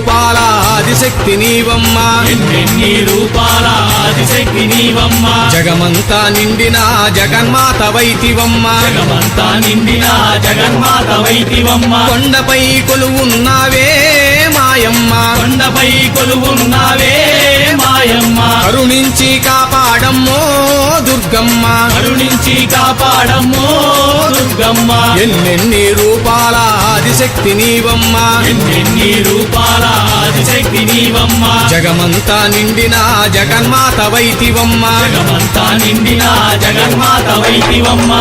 రూపాల ఆదిశక్తి నీవమ్మా, ఎన్నెన్ని రూపాల ఆదిశక్తి నీవమ్మా, జగమంతా నిండిన జగన్మాత వైతివమ్మా, జగమంతా నిండిన జగన్మాత వైతివమ్మా, కొండపై కొలువున్నావే మాయమ్మ, కొండపై కొలువున్నావే మాయమ్మ, కరుణించి కాపాడమ్మో దుర్గమ్మ, కరుణించి కాపాడమ్మో దుర్గమ్మ, ఎన్నెన్ని రూపాల ఆదిశక్తి నీవమ్మా, ఎన్నెన్ని రూపాల ఆదిశక్తి నీవమ్మా, జగమంతా నిండిన జగన్మాత వైతివమ్మా, జగమంతా నిండిన జగన్మాత వైతివమ్మా.